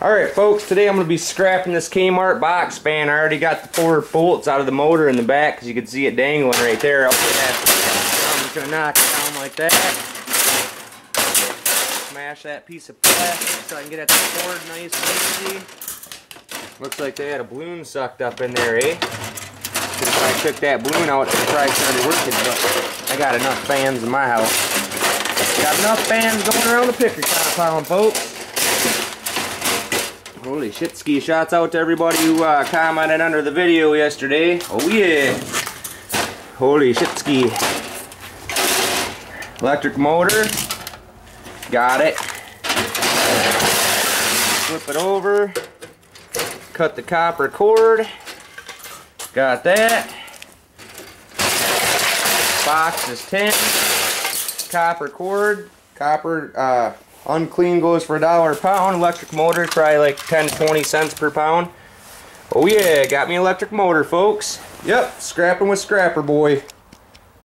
Alright folks, today I'm going to be scrapping this K-Mart box fan. I already got the 4 bolts out of the motor in the back because you can see it dangling right there. I'm just going to knock it down like that. Smash that piece of plastic so I can get at the cord nice and easy. Looks like they had a balloon sucked up in there, eh? If I took that balloon out, it probably started working, but I got enough fans in my house. Got enough fans going around the picker compound, folks. Holy shit ski, shots out to everybody who commented under the video yesterday. Oh yeah. Holy shit ski. Electric motor. Got it. Flip it over. Cut the copper cord. Got that. Box is tin. Copper cord. Copper, unclean goes for $1 a pound. Electric motor, probably like 10-20 cents per pound. Oh yeah, got me electric motor, folks. Yep, scrapping with Scrapper Boy.